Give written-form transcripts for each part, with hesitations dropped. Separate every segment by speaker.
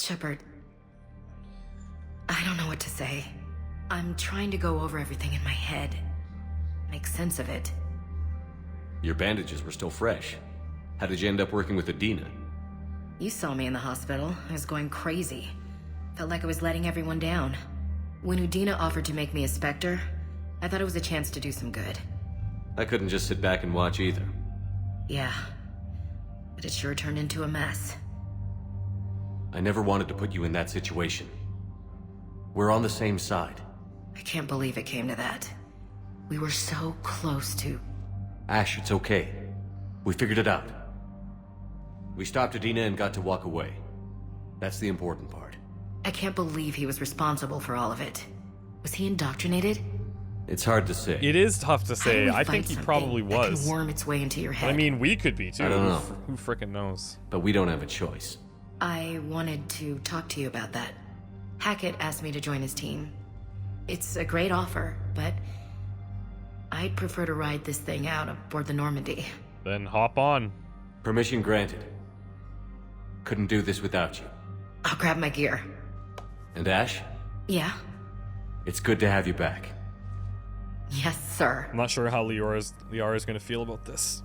Speaker 1: Shepard, I don't know what to say. I'm trying to go over everything in my head. Make sense of it.
Speaker 2: Your bandages were still fresh. How did you end up working with Adina?
Speaker 1: You saw me in the hospital. I was going crazy. Felt like I was letting everyone down. When Udina offered to make me a Spectre, I thought it was a chance to do some good.
Speaker 2: I couldn't just sit back and watch either.
Speaker 1: Yeah. But it sure turned into a mess.
Speaker 2: I never wanted to put you in that situation. We're on the same side.
Speaker 1: I can't believe it came to that. We were so close to...
Speaker 2: Ash, it's okay. We figured it out. We stopped Adina and got to walk away. That's the important part.
Speaker 1: I can't believe he was responsible for all of it. Was he indoctrinated?
Speaker 2: It's hard to say.
Speaker 3: It is tough to
Speaker 1: How do
Speaker 3: say.
Speaker 1: we
Speaker 3: I
Speaker 1: fight
Speaker 3: think he
Speaker 1: something
Speaker 3: probably
Speaker 1: that
Speaker 3: was.
Speaker 1: can worm its way into your head?
Speaker 3: I mean, we could be too.
Speaker 2: I don't know.
Speaker 3: Who frickin' knows?
Speaker 2: But we don't have a choice.
Speaker 1: I wanted to talk to you about that. Hackett asked me to join his team. It's a great offer, but I'd prefer to ride this thing out aboard the Normandy.
Speaker 3: Then hop on.
Speaker 2: Permission granted. Couldn't do this without you.
Speaker 1: I'll grab my gear.
Speaker 2: And Ash,
Speaker 1: Yeah?
Speaker 2: it's good to have you back.
Speaker 1: Yes, sir.
Speaker 3: I'm not sure how Liara is going to feel about this.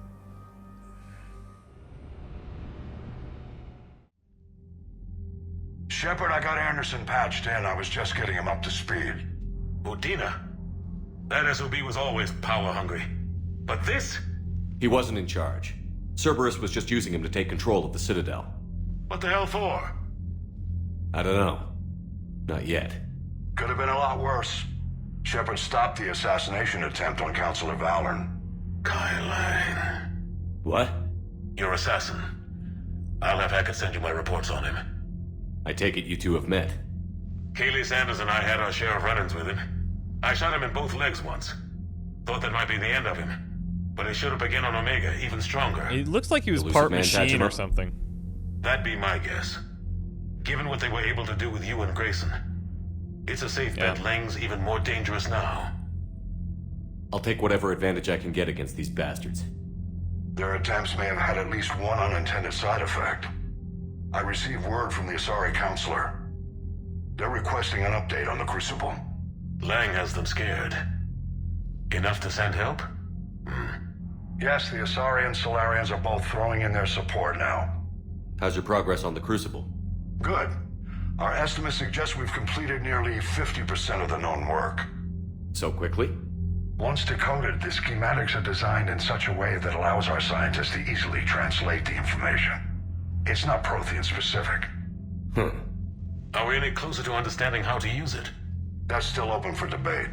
Speaker 4: Shepard, I got Anderson patched in. I was just getting him up to speed.
Speaker 5: Udina? That SOB was always power-hungry. But this?
Speaker 2: He wasn't in charge. Cerberus was just using him to take control of the Citadel.
Speaker 5: What the hell for?
Speaker 2: I don't know. Not yet.
Speaker 4: Could have been a lot worse. Shepard stopped the assassination attempt on Counselor Valorn.
Speaker 5: Kai Lang.
Speaker 2: What?
Speaker 5: Your assassin. I'll have Hackett send you my reports on him.
Speaker 2: I take it you two have met.
Speaker 5: Kaylee Sanders and I had our share of run-ins with him. I shot him in both legs once. Thought that might be the end of him. But he showed up again on Omega, even stronger.
Speaker 3: It looks like he was
Speaker 2: Elusive
Speaker 3: part
Speaker 2: man patch
Speaker 3: machine
Speaker 2: him
Speaker 3: or
Speaker 2: up?
Speaker 3: something.
Speaker 5: That'd be my guess. Given what they were able to do with you and Grayson, it's a safe bet
Speaker 3: Yeah.
Speaker 5: Lang's even more dangerous now.
Speaker 2: I'll take whatever advantage I can get against these bastards.
Speaker 4: Their attempts may have had at least one unintended side effect. I received word from the Asari Counselor. They're requesting an update on the Crucible.
Speaker 5: Lang has them scared. Enough to send help?
Speaker 4: Yes, the Asari and Solarians are both throwing in their support now.
Speaker 2: How's your progress on the Crucible?
Speaker 4: Good. Our estimates suggest we've completed nearly 50% of the known work.
Speaker 2: So quickly?
Speaker 4: Once decoded, the schematics are designed in such a way that allows our scientists to easily translate the information. It's not Prothean specific.
Speaker 5: Are we any closer to understanding how to use it?
Speaker 4: That's still open for debate.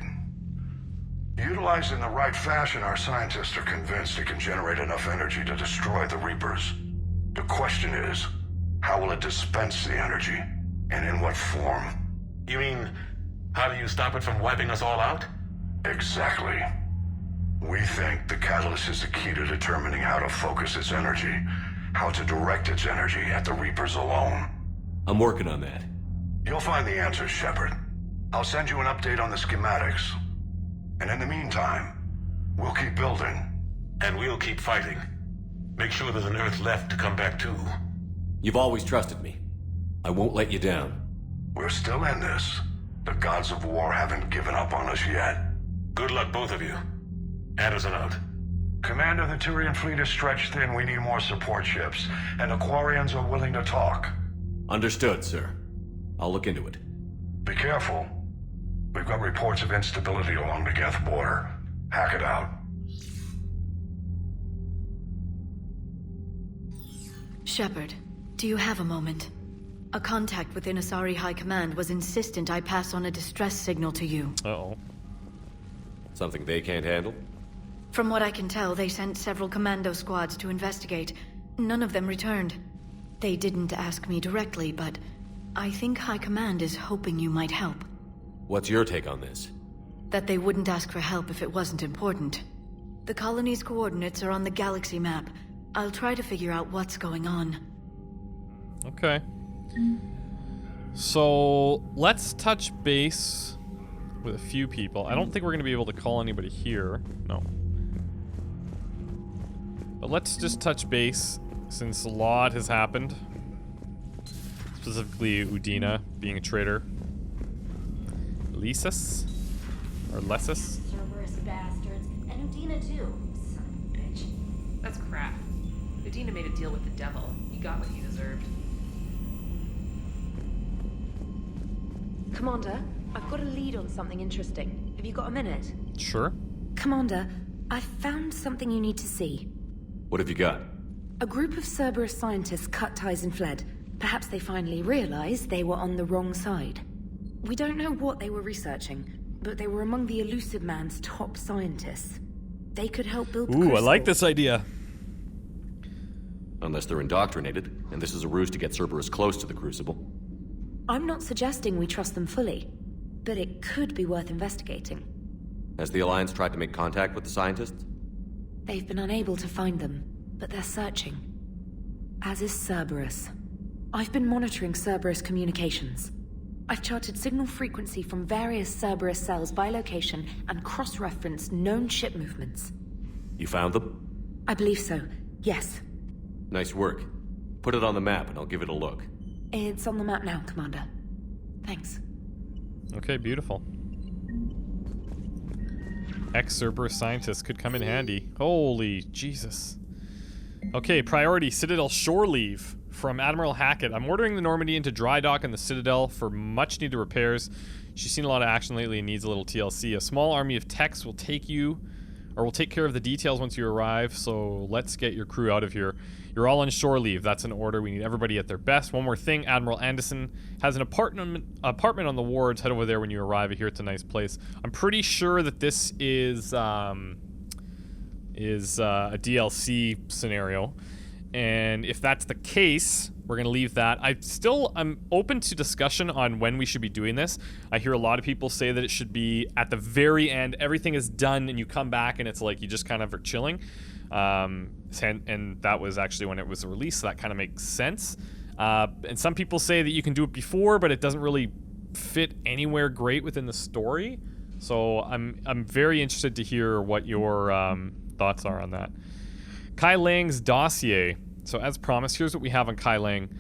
Speaker 4: Utilized in the right fashion, our scientists are convinced it can generate enough energy to destroy the Reapers. The question is, how will it dispense the energy, and in what form?
Speaker 5: You mean, how do you stop it from wiping us all out?
Speaker 4: Exactly. We think the catalyst is the key to determining how to focus its energy, how to direct its energy at the Reapers alone.
Speaker 2: I'm working on that.
Speaker 4: You'll find the answers, Shepard. I'll send you an update on the schematics. And in the meantime, we'll keep building.
Speaker 5: And we'll keep fighting. Make sure there's an Earth left to come back to.
Speaker 2: You've always trusted me. I won't let you down.
Speaker 4: We're still in this. The gods of war haven't given up on us yet.
Speaker 5: Good luck, both of you. Anderson out.
Speaker 4: Commander, the Turian fleet is stretched thin. We need more support ships. And the Quarians are willing to talk.
Speaker 2: Understood, sir. I'll look into it.
Speaker 4: Be careful. We've got reports of instability along the Geth border. Hack it out.
Speaker 6: Shepard, do you have a moment? A contact within Asari High Command was insistent I pass on a distress signal to you.
Speaker 3: Uh-oh.
Speaker 2: Something they can't handle?
Speaker 6: From what I can tell, they sent several commando squads to investigate. None of them returned. They didn't ask me directly, but I think High Command is hoping you might help.
Speaker 2: What's your take on this?
Speaker 6: That they wouldn't ask for help if it wasn't important. The colony's coordinates are on the galaxy map. I'll try to figure out what's going on.
Speaker 3: Okay. So, let's touch base with a few people. I don't think we're going to be able to call anybody here. No. But let's just touch base, since a lot has happened. Specifically Udina being a traitor. Lysis? Or Lessus?
Speaker 7: Cerberus bastards. And Udina too. Son of a bitch.
Speaker 8: That's crap. Udina made a deal with the devil. He got what he deserved.
Speaker 7: Commander, I've got a lead on something interesting. Have you got a minute?
Speaker 3: Sure.
Speaker 9: Commander, I've found something you need to see.
Speaker 2: What have you got?
Speaker 9: A group of Cerberus scientists cut ties and fled. Perhaps they finally realized they were on the wrong side. We don't know what they were researching, but they were among the Elusive Man's top scientists. They could help build the
Speaker 3: Ooh, I
Speaker 9: Crucible.
Speaker 3: like this idea.
Speaker 2: Unless they're indoctrinated, and this is a ruse to get Cerberus close to the Crucible.
Speaker 9: I'm not suggesting we trust them fully, but it could be worth investigating.
Speaker 2: Has the Alliance tried to make contact with the scientists?
Speaker 9: They've been unable to find them, but they're searching. As is Cerberus. I've been monitoring Cerberus communications. I've charted signal frequency from various Cerberus cells by location and cross-referenced known ship movements.
Speaker 2: You found them?
Speaker 9: I believe so, yes.
Speaker 2: Nice work. Put it on the map and I'll give it a look.
Speaker 9: It's on the map now, Commander. Thanks.
Speaker 3: Okay, beautiful. Ex-Cerberus scientists could come in handy. Holy Jesus. Okay, priority, Citadel shore leave. From Admiral Hackett. I'm ordering the Normandy into dry dock in the Citadel for much needed repairs. She's seen a lot of action lately and needs a little TLC. A small army of techs will take care of the details once you arrive, so let's get your crew out of here. You're all on shore leave. That's an order. We need everybody at their best. One more thing, Admiral Anderson has an apartment on the wards. Head over there when you arrive. I hear it's a nice place. I'm pretty sure that this is a DLC scenario. And if that's the case, we're going to leave that. I'm open to discussion on when we should be doing this. I hear a lot of people say that it should be at the very end. Everything is done and you come back and it's like you just kind of are chilling. And that was actually when it was released, so that kind of makes sense. And some people say that you can do it before, but it doesn't really fit anywhere great within the story. So I'm very interested to hear what your thoughts are on that. Kai Lang's dossier. So as promised, here's what we have on Kai Lang.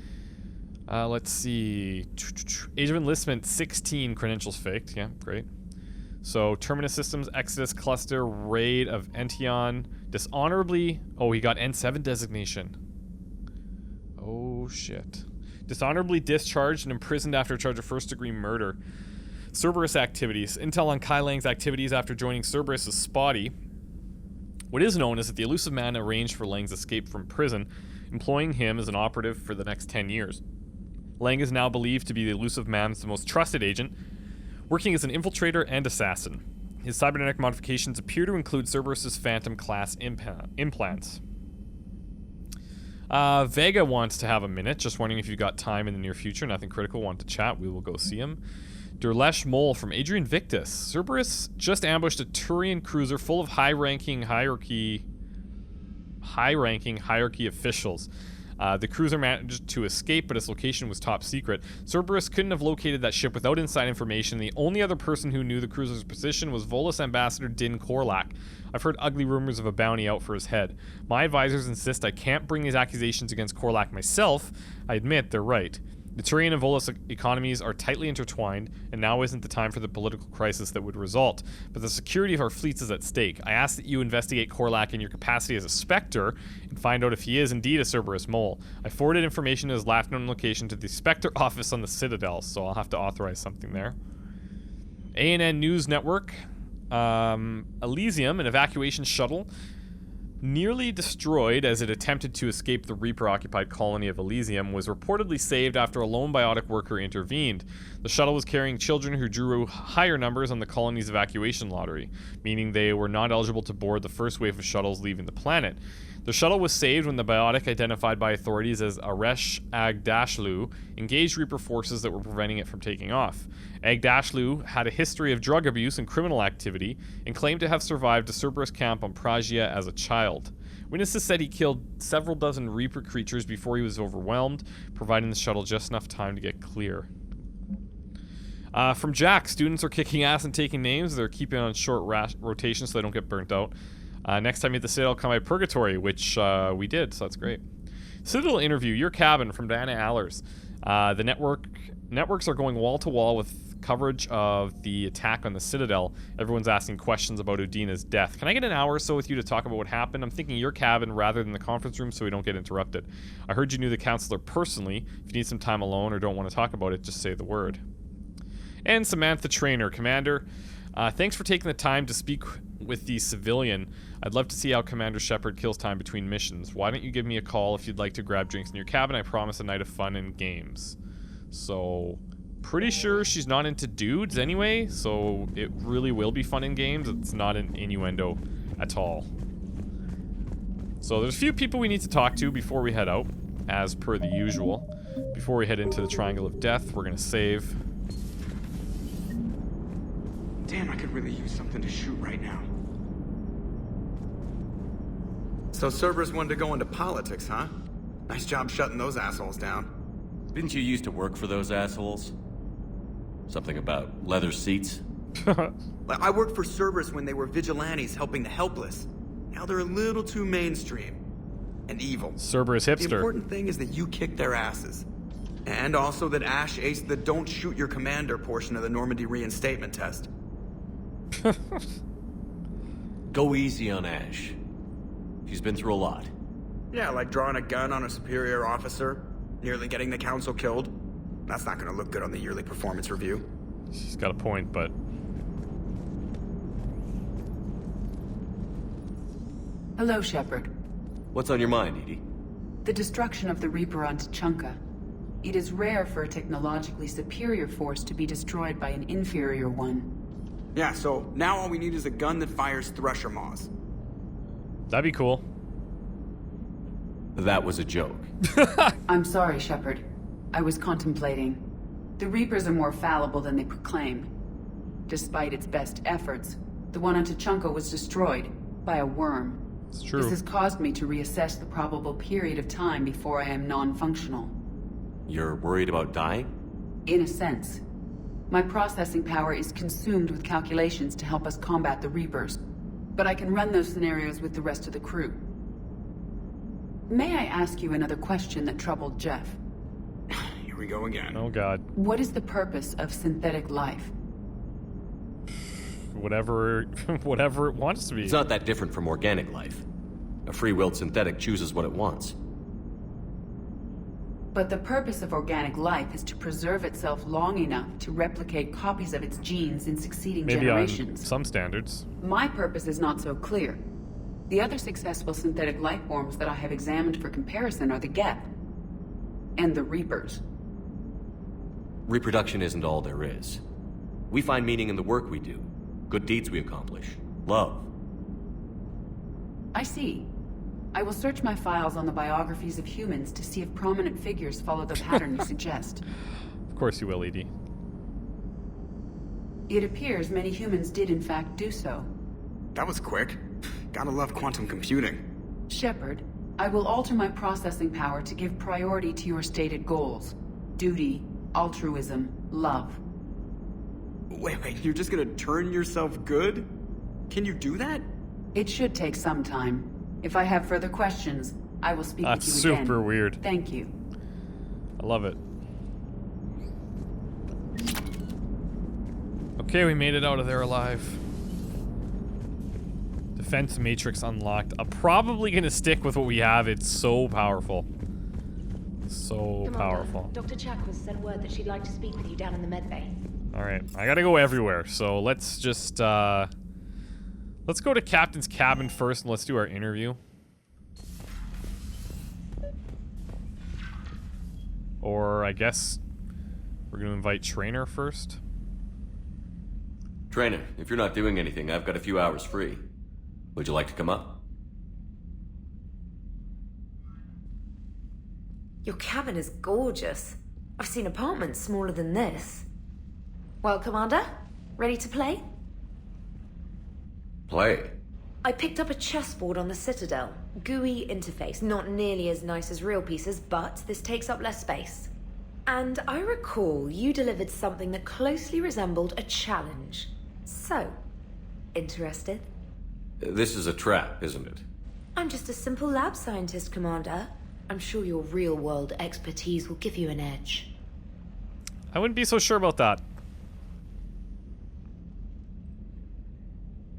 Speaker 3: Let's see. Age of enlistment, 16 credentials faked. Yeah, great. So Terminus Systems, Exodus Cluster, Raid of Ention. Dishonorably... Oh, he got N7 designation. Oh, shit. Dishonorably discharged and imprisoned after a charge of first-degree murder. Cerberus activities. Intel on Kai Lang's activities after joining Cerberus is spotty. What is known is that the Elusive Man arranged for Lang's escape from prison, employing him as an operative for the next 10 years. Lang is now believed to be the Elusive Man's most trusted agent, working as an infiltrator and assassin. His cybernetic modifications appear to include Cerberus's Phantom-class implants. Vega wants to have a minute, just wondering if you've got time in the near future. Nothing critical, want to chat, we will go see him. Durlesh Mole from Adrian Victus. Cerberus just ambushed a Turian cruiser full of high-ranking hierarchy officials. The cruiser managed to escape, but its location was top secret. Cerberus couldn't have located that ship without inside information. The only other person who knew the cruiser's position was Volus Ambassador Din Korlak. I've heard ugly rumors of a bounty out for his head. My advisors insist I can't bring these accusations against Korlak myself. I admit they're right. The Turian and Volus economies are tightly intertwined, and now isn't the time for the political crisis that would result. But the security of our fleets is at stake. I ask that you investigate Korlak in your capacity as a Spectre, and find out if he is indeed a Cerberus mole. I forwarded information to his last known location to the Spectre office on the Citadel, so I'll have to authorize something there. ANN News Network. Elysium, an evacuation shuttle, nearly destroyed as it attempted to escape the Reaper-occupied colony of Elysium, was reportedly saved after a lone biotic worker intervened. The shuttle was carrying children who drew higher numbers on the colony's evacuation lottery, meaning they were not eligible to board the first wave of shuttles leaving the planet. The shuttle was saved when the biotic, identified by authorities as Aresh Agdashlu, engaged Reaper forces that were preventing it from taking off. Agdashlu had a history of drug abuse and criminal activity, and claimed to have survived a Cerberus camp on Pragia as a child. Witnesses said he killed several dozen Reaper creatures before he was overwhelmed, providing the shuttle just enough time to get clear. From Jack, students are kicking ass and taking names. They're keeping on short rotation so they don't get burnt out. Next time you hit the Citadel, come by Purgatory, which we did, so that's great. Citadel interview, your cabin, from Diana Allers. The networks are going wall to wall with coverage of the attack on the Citadel. Everyone's asking questions about Udina's death. Can I get an hour or so with you to talk about what happened? I'm thinking your cabin rather than the conference room so we don't get interrupted. I heard you knew the counselor personally. If you need some time alone or don't want to talk about it, just say the word. And Samantha Trainer, Commander, thanks for taking the time to speak with the civilian. I'd love to see how Commander Shepard kills time between missions. Why don't you give me a call if you'd like to grab drinks in your cabin? I promise a night of fun and games. So, pretty sure she's not into dudes anyway, so it really will be fun and games. It's not an innuendo at all. So there's a few people we need to talk to before we head out, as per the usual. Before we head into the Triangle of Death, we're gonna save.
Speaker 10: Damn, I could really use something to shoot right now. So Cerberus wanted to go into politics, huh? Nice job shutting those assholes down.
Speaker 2: Didn't you used to work for those assholes? Something about leather seats?
Speaker 10: I worked for Cerberus when they were vigilantes helping the helpless. Now they're a little too mainstream. And evil.
Speaker 3: Cerberus hipster.
Speaker 10: The important thing is that you kicked their asses. And also that Ash aced the don't shoot your commander portion of the Normandy reinstatement test.
Speaker 2: Go easy on Ash. She's been through a lot.
Speaker 10: Yeah, like drawing a gun on a superior officer, nearly getting the council killed. That's not gonna look good on the yearly performance review.
Speaker 3: She's got a point, but...
Speaker 11: Hello, Shepard.
Speaker 2: What's on your mind, Edie?
Speaker 11: The destruction of the Reaper on Tuchanka. It is rare for a technologically superior force to be destroyed by an inferior one.
Speaker 10: Yeah, so now all we need is a gun that fires Thresher Maws.
Speaker 3: That'd be cool.
Speaker 2: That was a joke.
Speaker 11: I'm sorry, Shepard. I was contemplating. The Reapers are more fallible than they proclaim. Despite its best efforts, the one on Tuchanka was destroyed by a worm.
Speaker 3: It's true.
Speaker 11: This has caused me to reassess the probable period of time before I am non-functional.
Speaker 2: You're worried about dying?
Speaker 11: In a sense. My processing power is consumed with calculations to help us combat the Reapers, but I can run those scenarios with the rest of the crew. May I ask you another question that troubled Jeff?
Speaker 10: Here we go again.
Speaker 3: Oh god.
Speaker 11: What is the purpose of synthetic life?
Speaker 3: Whatever it wants to be.
Speaker 2: It's not that different from organic life. A free-willed synthetic chooses what it wants.
Speaker 11: But the purpose of organic life is to preserve itself long enough to replicate copies of its genes in succeeding generations.
Speaker 3: On some standards.
Speaker 11: My purpose is not so clear. The other successful synthetic life forms that I have examined for comparison are the Geth and the Reapers.
Speaker 2: Reproduction isn't all there is. We find meaning in the work we do, good deeds we accomplish, love.
Speaker 11: I see. I will search my files on the biographies of humans to see if prominent figures follow the pattern you suggest.
Speaker 3: Of course you will, Edie.
Speaker 11: It appears many humans did in fact do so.
Speaker 10: That was quick. Gotta love quantum computing.
Speaker 11: Shepard, I will alter my processing power to give priority to your stated goals. Duty, altruism, love.
Speaker 10: Wait, you're just gonna turn yourself good? Can you do that?
Speaker 11: It should take some time. If I have further questions, I will speak with you again.
Speaker 3: That's super weird.
Speaker 11: Thank you.
Speaker 3: I love it. Okay, we made it out of there alive. Defense matrix unlocked. I'm probably gonna stick with what we have. It's so powerful. So
Speaker 7: Commander,
Speaker 3: powerful.
Speaker 7: Dr. Chakwas sent word that she'd like to speak with you down in the medbay.
Speaker 3: Alright, I gotta go everywhere, so let's just, let's go to Captain's cabin first and let's do our interview. Or, I guess, we're gonna invite Trainer first.
Speaker 2: Trainer, if you're not doing anything, I've got a few hours free. Would you like to come up?
Speaker 1: Your cabin is gorgeous. I've seen apartments smaller than this. Well, Commander, ready to play?
Speaker 2: Play.
Speaker 1: I picked up a chessboard on the Citadel. GUI interface, not nearly as nice as real pieces, but this takes up less space. And I recall you delivered something that closely resembled a challenge. So, interested?
Speaker 2: This is a trap, isn't it?
Speaker 1: I'm just a simple lab scientist, Commander. I'm sure your real-world expertise will give you an edge.
Speaker 3: I wouldn't be so sure about that.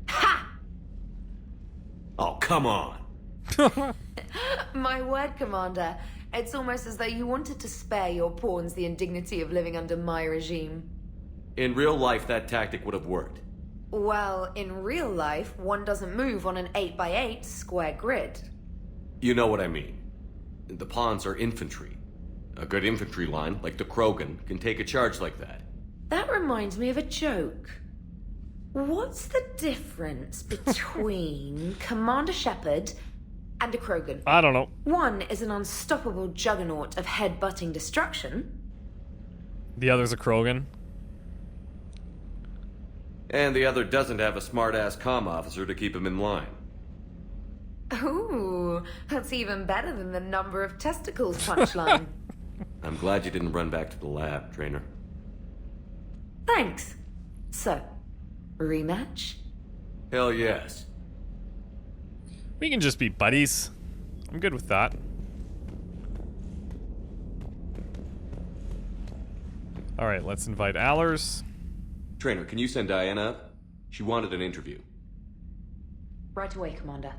Speaker 1: Ha!
Speaker 2: Oh, come on.
Speaker 1: My word, Commander. It's almost as though you wanted to spare your pawns the indignity of living under my regime.
Speaker 2: In real life, that tactic would have worked.
Speaker 1: Well, in real life, one doesn't move on an 8x8 square grid.
Speaker 2: You know what I mean. The pawns are infantry. A good infantry line, like the Krogan, can take a charge like that.
Speaker 1: That reminds me of a joke. What's the difference between Commander Shepard and a Krogan?
Speaker 3: I don't know.
Speaker 1: One is an unstoppable juggernaut of head-butting destruction.
Speaker 3: The other's a Krogan.
Speaker 2: And the other doesn't have a smart-ass comm officer to keep him in line.
Speaker 1: Ooh, that's even better than the number of testicles punchline.
Speaker 2: I'm glad you didn't run back to the lab, Trainer.
Speaker 1: Thanks. So, rematch?
Speaker 2: Hell yes.
Speaker 3: We can just be buddies. I'm good with that. Alright, let's invite Allers.
Speaker 2: Trainer, can you send Diana up? She wanted an interview.
Speaker 1: Right away, Commander.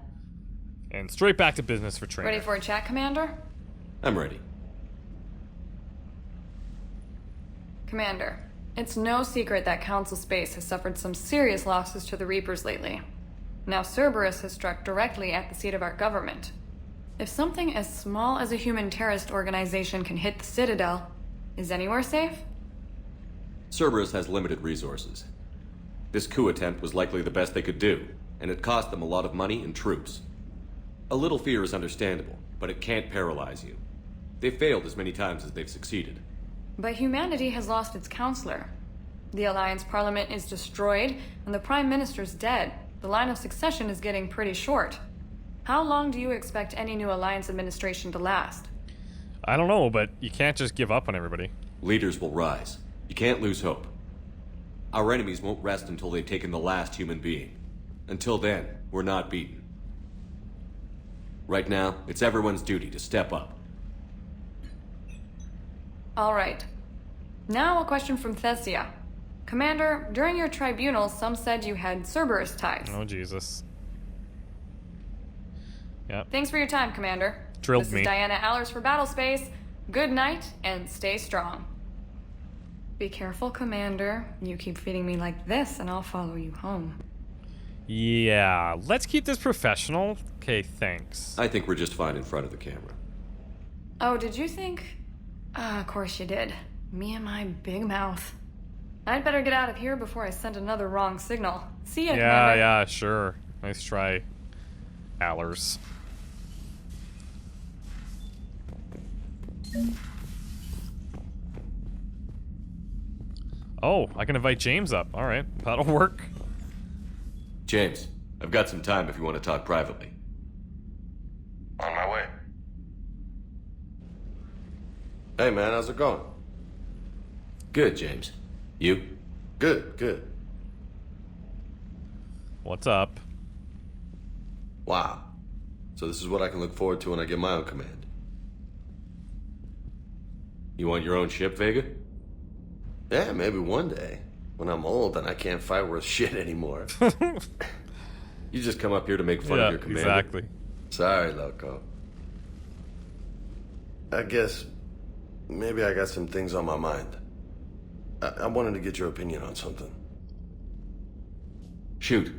Speaker 3: And straight back to business for Trainer.
Speaker 12: Ready for a chat, Commander?
Speaker 2: I'm ready.
Speaker 12: Commander, it's no secret that Council Space has suffered some serious losses to the Reapers lately. Now Cerberus has struck directly at the seat of our government. If something as small as a human terrorist organization can hit the Citadel, is anywhere safe?
Speaker 2: Cerberus has limited resources. This coup attempt was likely the best they could do, and it cost them a lot of money and troops. A little fear is understandable, but it can't paralyze you. They've failed as many times as they've succeeded.
Speaker 12: But humanity has lost its counselor. The Alliance Parliament is destroyed, and the Prime Minister's dead. The line of succession is getting pretty short. How long do you expect any new Alliance administration to last?
Speaker 3: I don't know, but you can't just give up on everybody.
Speaker 2: Leaders will rise. You can't lose hope. Our enemies won't rest until they've taken the last human being. Until then, we're not beaten. Right now, it's everyone's duty to step up.
Speaker 12: All right. Now a question from Thessia. Commander, during your tribunal, some said you had Cerberus ties.
Speaker 3: Oh, Jesus. Yep.
Speaker 12: Thanks for your time, Commander.
Speaker 3: Drilled
Speaker 12: This
Speaker 3: me.
Speaker 12: is Diana Allers for Battlespace. Good night, and stay strong. Be careful, Commander. You keep feeding me like this, and I'll follow you home.
Speaker 3: Yeah, let's keep this professional. Okay, thanks.
Speaker 2: I think we're just fine in front of the camera.
Speaker 12: Oh, did you think? Of course you did. Me and my big mouth. I'd better get out of here before I send another wrong signal. See ya, Commander.
Speaker 3: Yeah, sure. Nice try, Allers. Oh, I can invite James up. All right, that'll work.
Speaker 2: James, I've got some time if you want to talk privately.
Speaker 4: On my way. Hey man, how's it going?
Speaker 2: Good, James. You?
Speaker 4: Good, good.
Speaker 3: What's up?
Speaker 4: Wow. So this is what I can look forward to when I get my own command.
Speaker 2: You want your own ship, Vega?
Speaker 4: Yeah, maybe one day. When I'm old and I can't fight worth shit anymore.
Speaker 2: You just come up here to make fun of your commander.
Speaker 3: Exactly.
Speaker 4: Sorry, Loco. I guess maybe I got some things on my mind. I wanted to get your opinion on something.
Speaker 2: Shoot.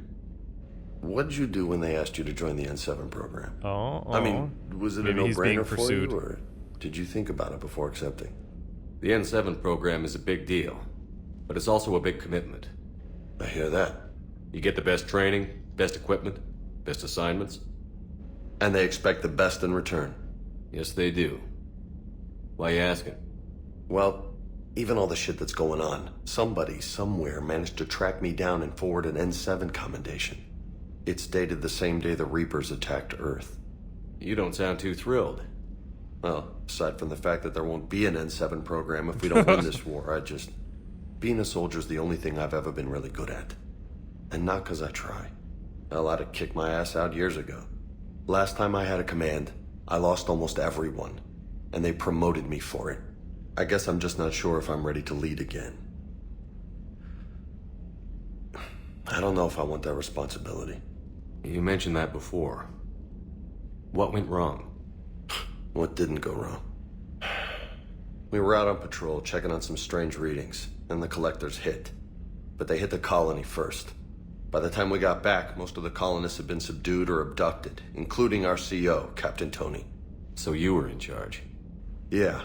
Speaker 4: What did you do when they asked you to join the N7 program?
Speaker 3: Oh.
Speaker 4: I mean, was it
Speaker 3: Maybe
Speaker 4: a
Speaker 3: he's being
Speaker 4: no-brainer for
Speaker 3: pursued.
Speaker 4: you, or did you think about it before accepting?
Speaker 2: The N7 program is a big deal, but it's also a big commitment.
Speaker 4: I hear that.
Speaker 2: You get the best training, best equipment, best assignments.
Speaker 4: And they expect the best in return.
Speaker 2: Yes, they do. Why you asking?
Speaker 4: Well, even all the shit that's going on, somebody somewhere managed to track me down and forward an N7 commendation. It's dated the same day the Reapers attacked Earth.
Speaker 2: You don't sound too thrilled.
Speaker 4: Well, aside from the fact that there won't be an N7 program if we don't win this war, being a soldier's the only thing I've ever been really good at. And not 'cause I try. Hell, I'd have kicked my ass out years ago. Last time I had a command,
Speaker 13: I lost almost everyone, and they promoted me for it. I guess I'm just not sure if I'm ready to lead again. I don't know if I want that responsibility.
Speaker 2: You mentioned that before. What went wrong?
Speaker 13: What didn't go wrong? We were out on patrol, checking on some strange readings, and the collectors hit. But they hit the colony first. By the time we got back, most of the colonists had been subdued or abducted, including our CO, Captain Tony.
Speaker 2: So you were in charge?
Speaker 13: Yeah.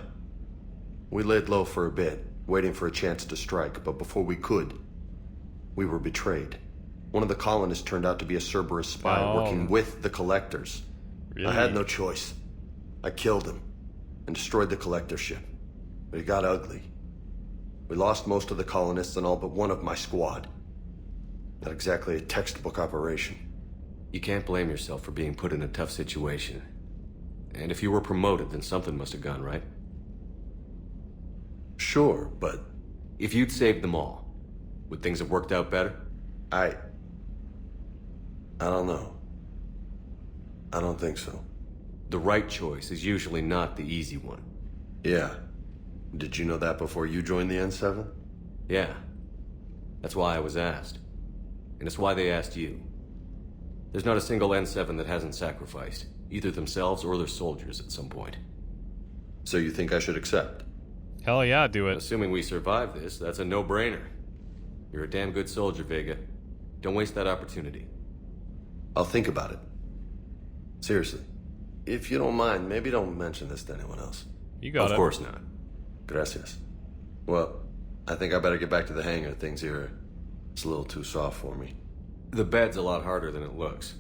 Speaker 13: We laid low for a bit, waiting for a chance to strike, but before we could, we were betrayed. One of the colonists turned out to be a Cerberus spy working with the collectors.
Speaker 3: Really?
Speaker 13: I had no choice. I killed him and destroyed the collector ship. But it got ugly. We lost most of the colonists and all but one of my squad. Not exactly a textbook operation.
Speaker 2: You can't blame yourself for being put in a tough situation. And if you were promoted, then something must have gone right.
Speaker 13: Sure, but...
Speaker 2: If you'd saved them all, would things have worked out better?
Speaker 13: I don't know. I don't think so.
Speaker 2: The right choice is usually not the easy one.
Speaker 13: Yeah. Did you know that before you joined the N7?
Speaker 2: Yeah. That's why I was asked. And it's why they asked you. There's not a single N7 that hasn't sacrificed, either themselves or their soldiers at some point.
Speaker 13: So you think I should accept?
Speaker 3: Hell yeah, do it.
Speaker 2: Assuming we survive this, that's a no-brainer. You're a damn good soldier, Vega. Don't waste that opportunity.
Speaker 13: I'll think about it. Seriously. If you don't mind, maybe don't mention this to anyone else.
Speaker 3: You got it.
Speaker 2: Of course not.
Speaker 13: Gracias. Well, I think I better get back to the hang of things here. It's a little too soft for me.
Speaker 2: The bed's a lot harder than it looks.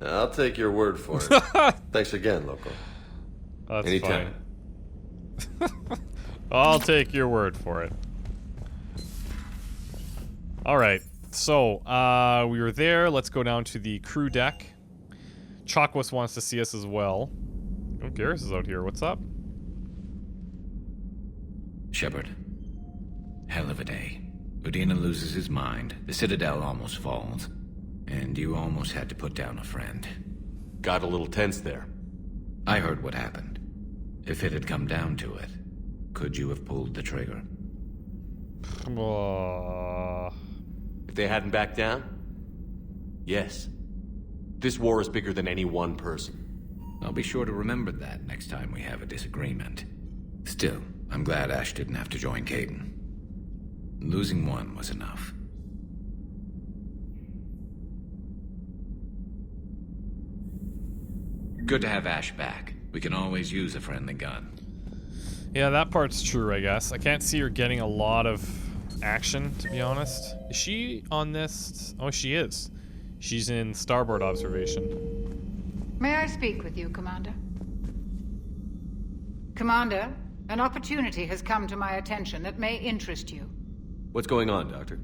Speaker 13: I'll take your word for it. Thanks again, Loco.
Speaker 3: That's
Speaker 2: Anytime.
Speaker 3: fine. I'll take your word for it. Alright, so, we were there. Let's go down to the crew deck. Chakwas wants to see us as well. Oh, Garrus is out here. What's up?
Speaker 14: Shepard. Hell of a day. Udina loses his mind, the Citadel almost falls, and you almost had to put down a friend.
Speaker 2: Got a little tense there.
Speaker 14: I heard what happened. If it had come down to it, could you have pulled the trigger?
Speaker 2: If they hadn't backed down? Yes. This war is bigger than any one person.
Speaker 14: I'll be sure to remember that next time we have a disagreement. Still, I'm glad Ash didn't have to join Caden. Losing one was enough. Good to have Ash back. We can always use a friendly gun.
Speaker 3: Yeah, that part's true, I guess. I can't see her getting a lot of action, to be honest. Is she on this? Oh, she is. She's in starboard observation.
Speaker 15: May I speak with you, Commander? Commander, an opportunity has come to my attention that may interest you.
Speaker 2: What's going on, Doctor?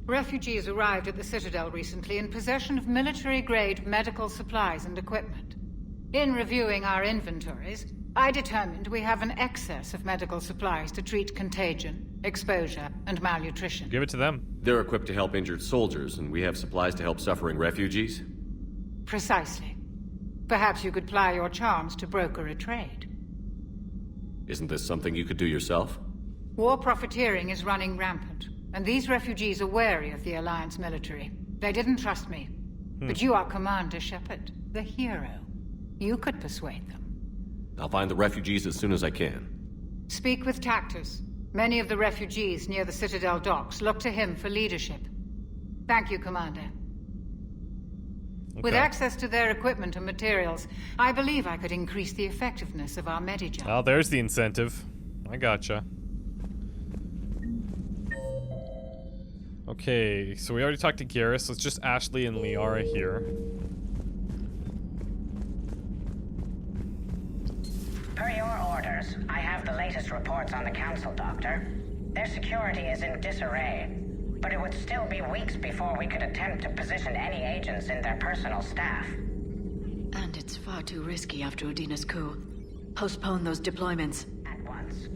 Speaker 15: Refugees arrived at the Citadel recently in possession of military-grade medical supplies and equipment. In reviewing our inventories, I determined we have an excess of medical supplies to treat contagion, exposure, and malnutrition.
Speaker 3: Give it to them.
Speaker 2: They're equipped to help injured soldiers, and we have supplies to help suffering refugees?
Speaker 15: Precisely. Perhaps you could ply your charms to broker a trade.
Speaker 2: Isn't this something you could do yourself?
Speaker 15: War profiteering is running rampant, and these refugees are wary of the Alliance military. They didn't trust me. But you are Commander Shepard, the hero. You could persuade them.
Speaker 2: I'll find the refugees as soon as I can.
Speaker 15: Speak with Tactus. Many of the refugees near the Citadel docks look to him for leadership. Thank you, Commander. Okay. With access to their equipment and materials, I believe I could increase the effectiveness of our Medijob.
Speaker 3: Oh, there's the incentive. I gotcha. Okay, so we already talked to Garrus. Let's just Ashley and Liara here.
Speaker 16: Per your orders, I have the latest reports on the Council, Doctor. Their security is in disarray, but it would still be weeks before we could attempt to position any agents in their personal staff.
Speaker 6: And it's far too risky after Udina's coup. Postpone those deployments.
Speaker 16: At once.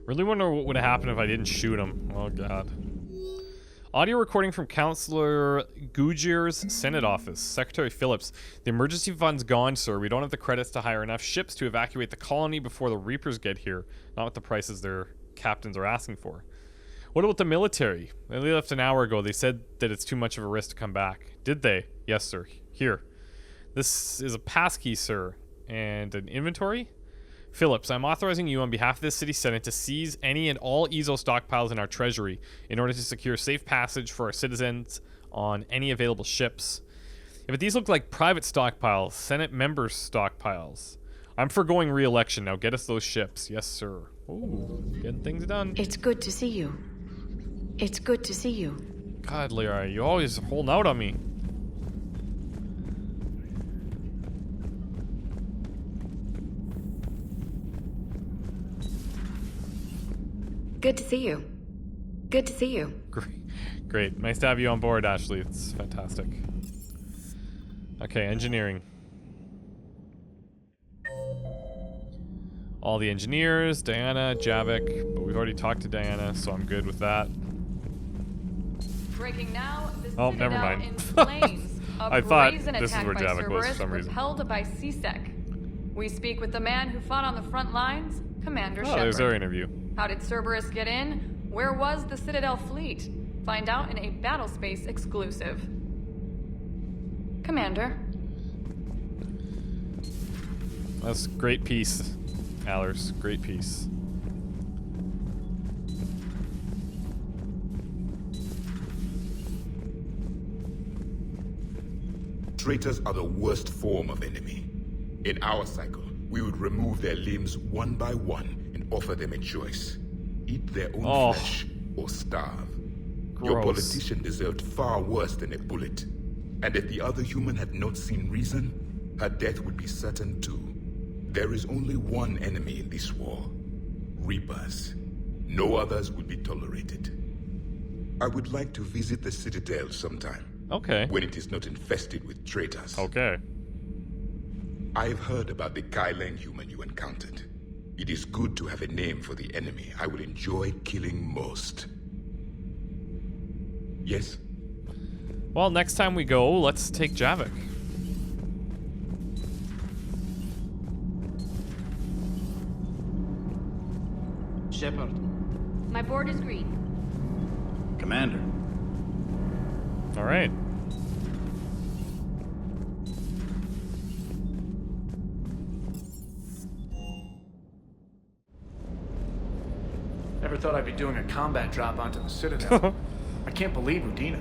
Speaker 3: Really wonder what would have happened if I didn't shoot him. Oh god. Audio recording from Councillor Gujir's Senate office. Secretary Phillips. The emergency fund's gone, sir. We don't have the credits to hire enough ships to evacuate the colony before the Reapers get here. Not with the prices their captains are asking for. What about the military? They left an hour ago. They said that it's too much of a risk to come back. Did they? Yes, sir. Here. This is a passkey, sir. And an inventory? Phillips, I'm authorizing you on behalf of the City Senate to seize any and all Ezo stockpiles in our treasury in order to secure safe passage for our citizens on any available ships. If these look like private stockpiles, Senate members' stockpiles. I'm foregoing re-election. Now get us those ships. Yes, sir. Ooh, getting things done.
Speaker 6: It's good to see you. It's good to see you.
Speaker 3: God, Lyra, you always holding out on me.
Speaker 9: Good to see you. Good to see you.
Speaker 3: Great. Nice to have you on board, Ashley. It's fantastic. Okay, engineering. All the engineers, Diana, Javik, but we've already talked to Diana, so I'm good with that.
Speaker 12: Breaking now, the
Speaker 3: Oh, never
Speaker 12: Citadel
Speaker 3: mind.
Speaker 12: in flames.
Speaker 3: I thought this is where Javik was for some reason.
Speaker 12: Held by CSEC. We speak with the man who fought on the front lines, Commander Shepard.
Speaker 3: There's our interview.
Speaker 12: How did Cerberus get in? Where was the Citadel fleet? Find out in a Battlespace exclusive. Commander.
Speaker 3: That's a great piece, Allers. Great piece.
Speaker 17: Traitors are the worst form of enemy. In our cycle, we would remove their limbs one by one and offer them a choice. Eat their own flesh or starve.
Speaker 3: Gross.
Speaker 17: Your politician deserved far worse than a bullet. And if the other human had not seen reason, her death would be certain too. There is only one enemy in this war. Reapers. No others would be tolerated. I would like to visit the Citadel sometime.
Speaker 3: Okay.
Speaker 17: When it is not infested with traitors.
Speaker 3: Okay.
Speaker 17: I've heard about the Kylan human you encountered. It is good to have a name for the enemy I will enjoy killing most. Yes?
Speaker 3: Well, next time we go, let's take Javik.
Speaker 18: Shepard.
Speaker 7: My board is green.
Speaker 18: Commander.
Speaker 3: All right.
Speaker 19: Never thought I'd be doing a combat drop onto the Citadel. I can't believe Udina.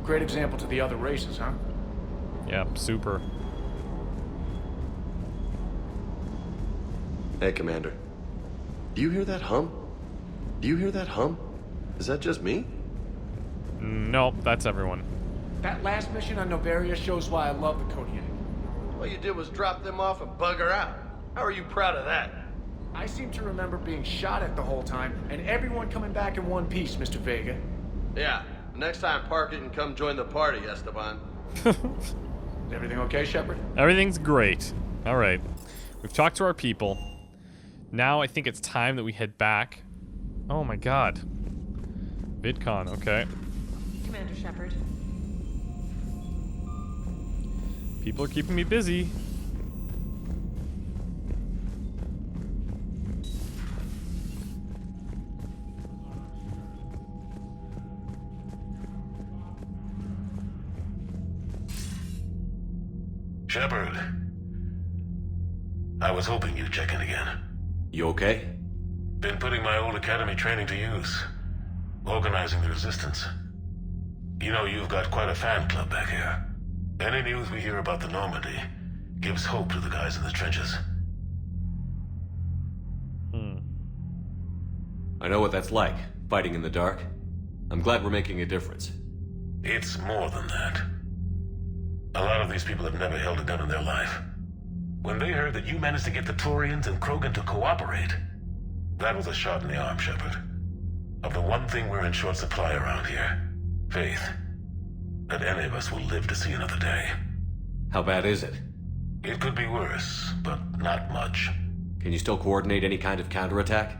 Speaker 19: Great example to the other races, huh?
Speaker 3: Yeah, super.
Speaker 13: Hey, Commander. Do you hear that hum? Do you hear that hum? Is that just me?
Speaker 3: Nope, that's everyone.
Speaker 19: That last mission on Noveria shows why I love the Kodiak.
Speaker 13: All you did was drop them off and bugger out. How are you proud of that?
Speaker 19: I seem to remember being shot at the whole time, and everyone coming back in one piece, Mr. Vega.
Speaker 13: Yeah, next time park it and come join the party, Esteban.
Speaker 19: Is everything okay, Shepard?
Speaker 3: Everything's great. All right. We've talked to our people. Now I think it's time that we head back. Oh my god. VidCon, okay.
Speaker 8: Commander Shepard.
Speaker 3: People are keeping me busy.
Speaker 5: Shepard. I was hoping you'd check in again.
Speaker 2: You okay?
Speaker 5: Been putting my old academy training to use. Organizing the resistance. You know, you've got quite a fan club back here. Any news we hear about the Normandy gives hope to the guys in the trenches.
Speaker 2: I know what that's like, fighting in the dark. I'm glad we're making a difference.
Speaker 5: It's more than that. A lot of these people have never held a gun in their life. When they heard that you managed to get the Turians and Krogan to cooperate, that was a shot in the arm, Shepard. Of the one thing we're in short supply around here, faith. That any of us will live to see another day.
Speaker 2: How bad is it?
Speaker 5: It could be worse, but not much.
Speaker 2: Can you still coordinate any kind of counterattack?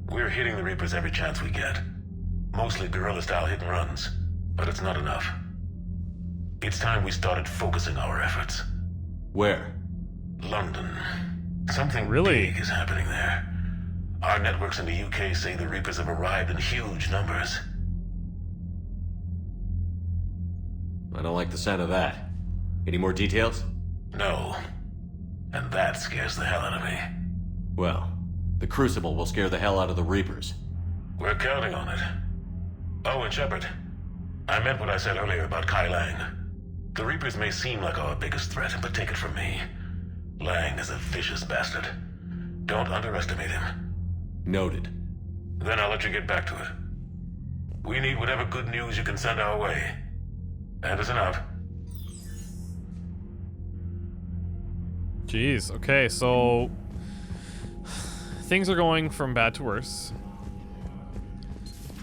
Speaker 5: We're hitting the Reapers every chance we get. Mostly guerrilla-style hit-and-runs. But it's not enough. It's time we started focusing our efforts.
Speaker 2: Where?
Speaker 5: London. Something
Speaker 3: Really?
Speaker 5: big is happening there. Our networks in the UK say the Reapers have arrived in huge numbers.
Speaker 2: I don't like the sound of that. Any more details?
Speaker 5: No. And that scares the hell out of me.
Speaker 2: Well, the Crucible will scare the hell out of the Reapers.
Speaker 5: We're counting on it. Oh, and Shepard, I meant what I said earlier about Kai Lang. The Reapers may seem like our biggest threat, but take it from me. Lang is a vicious bastard. Don't underestimate him.
Speaker 2: Noted.
Speaker 5: Then I'll let you get back to it. We need whatever good news you can send our way. Anderson out.
Speaker 3: Jeez, okay, so things are going from bad to worse.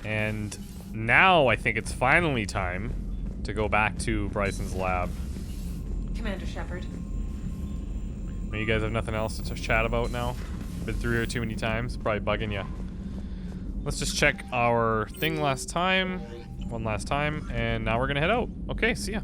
Speaker 3: And now I think it's finally time to go back to Bryson's lab.
Speaker 8: Commander Shepard.
Speaker 3: You guys have nothing else to chat about now? Been through here too many times, probably bugging you. Let's just check our thing one last time, and now we're gonna head out. Okay, see ya.